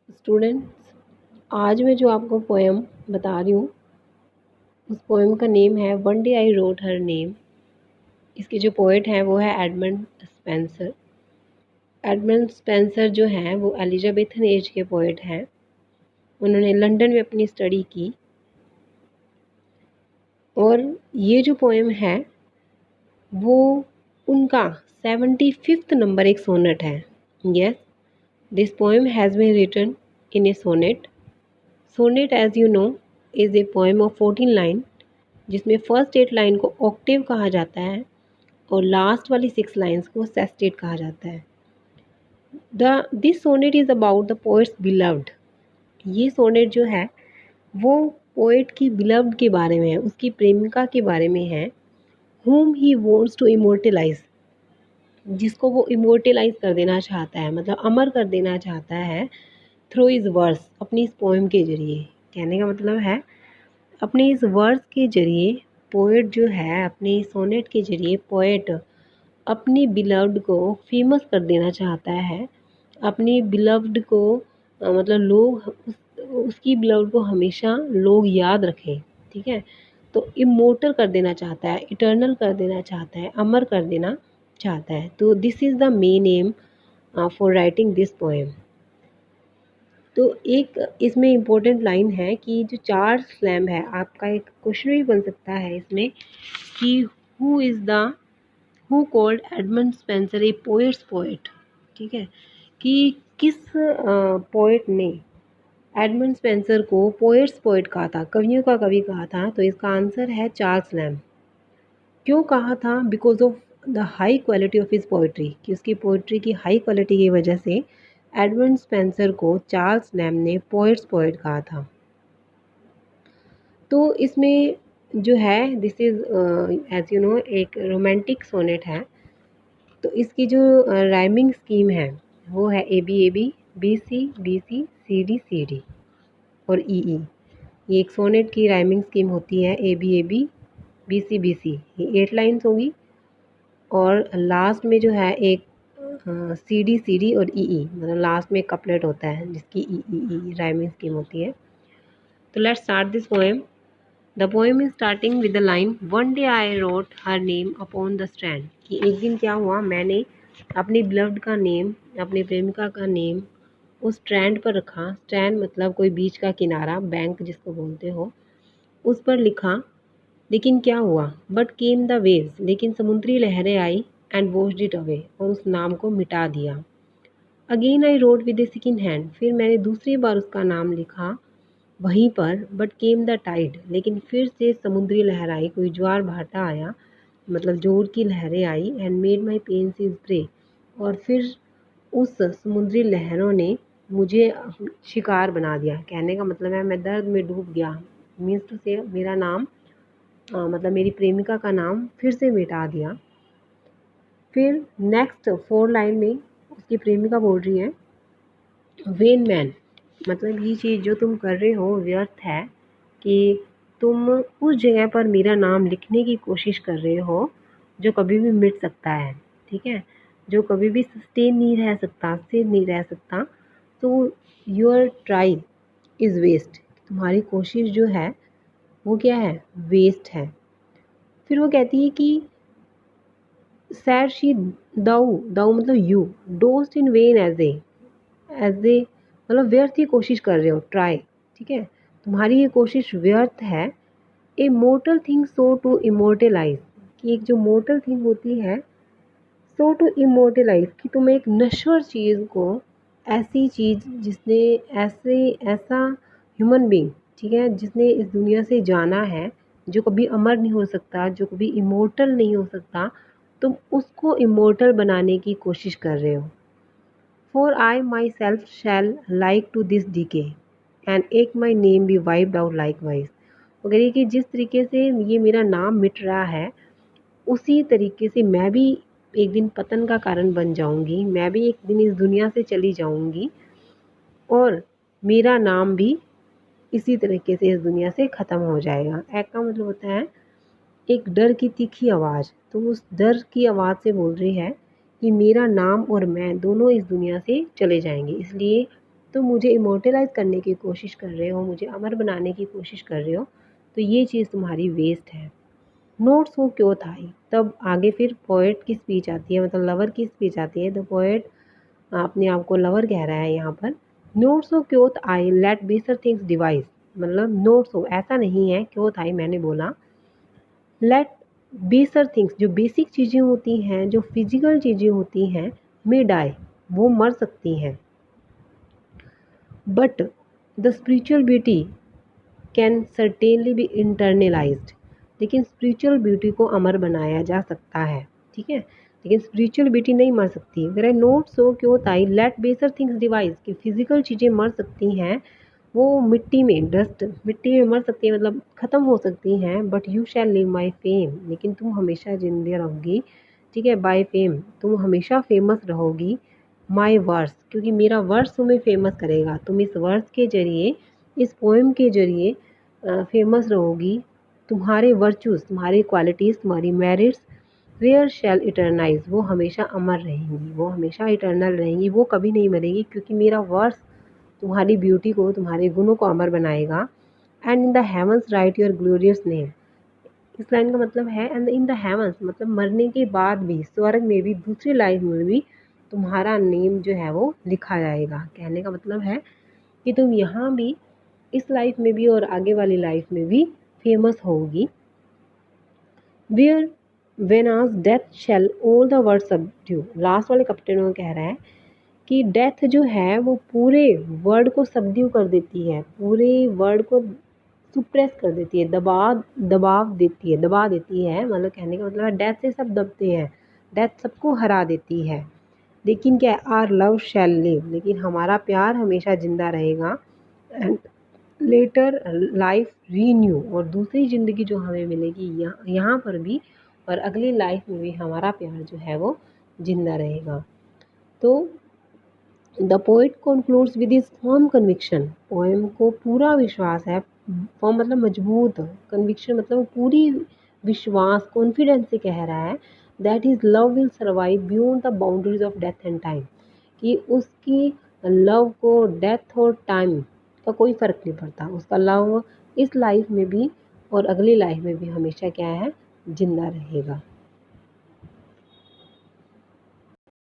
Students, आज मैं जो आपको पोएम बता रही हूँ उस पोएम का नेम है one day I wrote her name. इसके जो पोएट हैं वो है एडमंड स्पेंसर। एडमंड स्पेंसर जो हैं वो एलिजाबेथन एज के पोएट हैं। उन्होंने लंदन में अपनी स्टडी की और ये जो पोएम है वो उनका 75th नंबर एक सोनेट है। Yes, this poem has been written in a sonnet. Sonnet as you know is a poem of 14 line जिसमें फर्स्ट 8 लाइन को ऑक्टेव कहा जाता है और लास्ट वाली 6 लाइन्स को सेस्टेट कहा जाता है। This sonnet is about the poet's beloved. ये सोनेट जो है वो पोएट की बिलव्ड के बारे में है, उसकी प्रेमिका के बारे में है। whom he wants to immortalize, जिसको वो इमोर्टलाइज कर देना चाहता है, मतलब अमर कर देना चाहता है थ्रू इज वर्स, अपनी इस पोएम के जरिए। कहने का मतलब है अपने इस वर्स के जरिए पोएट जो है, अपने सोनेट के जरिए पोएट अपनी बिलव्ड को फेमस कर देना चाहता है। अपनी बिलव्ड को मतलब लोग उसकी बिलव्ड को हमेशा लोग याद रखें, ठीक है। तो इमोर्टल कर देना चाहता है, इटर्नल कर देना चाहता है, अमर कर देना चाहता है। तो this is the main M for writing this poem. तो एक इसमें इम्पोर्टेंट लाइन है कि जो चार्ल्स लैम्ब है, आपका एक क्वेश्चन भी बन सकता है इसमें कि who called Edmund Spenser A poets poet, ठीक है, कि किस पोएट ने एडमंड स्पेंसर को पोएट्स पोएट कहा था, कवियों का कवि कहा था। तो इसका आंसर है चार्ल्स लैम्ब। क्यों कहा था? Because of the high quality of his poetry, कि उसकी पोइट्री की हाई क्वालिटी की वजह से एडमंड स्पेंसर को चार्ल्स लैम्ब ने पोएट्स पोएट कहा था। तो इसमें जो है this is as you know एक रोमांटिक सोनेट है। तो इसकी जो राइमिंग स्कीम है वो है A B, B C, C D और ई। ये एक सोनेट की राइमिंग स्कीम होती है ए बी, बी सी। ये 8 लाइन्स होगी और लास्ट में जो है एक सी डी और ई, मतलब लास्ट में एक कपलेट होता है जिसकी ई राइमिंग स्कीम होती है। तो let's start this poem. The poem is starting with the line one day I wrote her name upon the strand. कि एक दिन क्या हुआ, मैंने अपनी बिलव्ड का नेम, अपनी प्रेमिका का नेम उस स्ट्रैंड पर रखा। स्ट्रैंड मतलब कोई बीच का किनारा, बैंक जिसको बोलते हो, उस पर लिखा। लेकिन क्या हुआ, बट केम द वेव्स, लेकिन समुद्री लहरें आई एंड वॉश्ड इट अवे, और उस नाम को मिटा दिया। Again I wrote with A second hand, फिर मैंने दूसरी बार उसका नाम लिखा वहीं पर। बट केम द टाइड, लेकिन फिर से समुद्री लहर आई, कोई ज्वार भाटा आया, मतलब जोर की लहरें आई। And made my pen is pray, और फिर उस समुद्री लहरों ने मुझे शिकार बना दिया। कहने का मतलब है मैं दर्द में डूब गया, मीन्स टू से मेरा नाम मतलब मेरी प्रेमिका का नाम फिर से मिटा दिया। फिर नेक्स्ट 4 लाइन में उसकी प्रेमिका बोल रही है वेन मैन, मतलब ये चीज़ जो तुम कर रहे हो व्यर्थ है, कि तुम उस जगह पर मेरा नाम लिखने की कोशिश कर रहे हो जो कभी भी मिट सकता है, ठीक है, जो कभी भी सस्टेन नहीं रह सकता, स्थिर नहीं रह सकता। तो योर ट्राई इज़ वेस्ट, तुम्हारी कोशिश जो है वो क्या है, वेस्ट है। फिर वो कहती है कि सैड शी दाऊ, दाऊ मतलब you, dost in vain as a मतलब व्यर्थ ही कोशिश कर रहे हो, ट्राई, ठीक है, तुम्हारी ये कोशिश व्यर्थ है। ए mortar thing so to immortalise, कि एक जो मोर्टल थिंग होती है सो टू इमोर्टलाइज, कि तुम एक नश्वर चीज़ को, ऐसी चीज़ जिसने ऐसा ह्यूमन बीइंग, ठीक है, जिसने इस दुनिया से जाना है, जो कभी अमर नहीं हो सकता, जो कभी इमोर्टल नहीं हो सकता, तुम उसको इमोर्टल बनाने की कोशिश कर रहे हो। For I myself shall like to this decay and एक my name be wiped out likewise। अगर ये कि जिस तरीके से ये मेरा नाम मिट रहा है, उसी तरीके से मैं भी एक दिन पतन का कारण बन जाऊंगी, मैं भी एक दिन इस दुनिया से चली जाऊंगी और मेरा नाम भी इसी तरीके से इस दुनिया से ख़त्म हो जाएगा। एक का मतलब होता है एक डर की तीखी आवाज़। तो उस डर की आवाज़ से बोल रही है कि मेरा नाम और मैं दोनों इस दुनिया से चले जाएंगे, इसलिए तुम मुझे इमोर्टलाइज करने की कोशिश कर रहे हो, मुझे अमर बनाने की कोशिश कर रहे हो, तो ये चीज़ तुम्हारी वेस्ट है। नोट सो क्यों आई। तब आगे फिर पोएट की स्पीच आती है, मतलब लवर की स्पीच आती है। द पोएट अपने आप को लवर कह रहा है यहाँ पर। नोट सो क्यों आई लेट बेसर थिंग्स डिवाइस, मतलब नोट सो ऐसा नहीं है, क्यों आई मैंने बोला, लेट बेसर थिंग्स जो बेसिक चीज़ें होती हैं, जो फिजिकल चीज़ें होती हैं, मे डाई वो मर सकती हैं, but the spiritual beauty can certainly B internalised, लेकिन स्पिरिचुअल ब्यूटी को अमर बनाया जा सकता है, ठीक है, लेकिन स्पिरिचुअल ब्यूटी नहीं मर सकती। अगर नोट सो क्यों ताई लेट बेसर थिंग्स डिवाइस कि फिजिकल चीज़ें मर सकती हैं, वो मिट्टी में डस्ट मिट्टी में मर सकती है, मतलब ख़त्म हो सकती हैं, but you shall live my fame, लेकिन तुम हमेशा जिंदे रहोगी, ठीक है, बाय फेम तुम हमेशा फेमस रहोगी, माई वर्स क्योंकि मेरा वर्स तुम्हें फेमस करेगा, तुम इस वर्स के जरिए, इस पोएम के जरिए फेमस रहोगी, तुम्हारे वर्चूज़, तुम्हारी क्वालिटीज़, तुम्हारी मेरिट्स वेयर शैल इटरनाइज वो हमेशा अमर रहेंगी, वो हमेशा इटर्नल रहेंगी, वो कभी नहीं मरेगी, क्योंकि मेरा वर्स तुम्हारी ब्यूटी को, तुम्हारे गुणों को अमर बनाएगा। And in the heavens write your glorious name, इस लाइन का मतलब है एंड इन द हेवंस मतलब मरने के बाद भी, स्वर्ग में भी, दूसरी लाइफ में भी तुम्हारा नेम जो है वो लिखा जाएगा। कहने का मतलब है कि तुम यहाँ भी, इस लाइफ में भी और आगे वाली लाइफ में भी फेमस होगी। Where when as death shall all the world subdue, last वाले कप्तान में कह रहा है कि डेथ जो है वो पूरे वर्ड को सबड्यू कर देती है, पूरे वर्ड को सुप्रेस कर देती है, दबा देती है, मतलब कहने का मतलब है डेथ से सब दबते हैं, डेथ सबको हरा देती है, लेकिन क्या, आर लव शैल लिव, लेकिन हमारा प्यार हमेशा जिंदा रहेगा। एंड लेटर लाइफ रीन्यू, और दूसरी ज़िंदगी जो हमें मिलेगी यहाँ पर भी और अगली लाइफ में भी हमारा प्यार जो है वो जिंदा रहेगा। तो the poet concludes with his firm conviction, poem को पूरा विश्वास है, फर्म मतलब मजबूत, कन्विक्शन मतलब पूरी विश्वास, कॉन्फिडेंस से कह रहा है that his love will survive beyond the boundaries of death and time, कि उसकी लव को डेथ और टाइम का कोई फ़र्क नहीं पड़ता, उसका लव इस लाइफ में भी और अगली लाइफ में भी हमेशा क्या है, जिंदा रहेगा।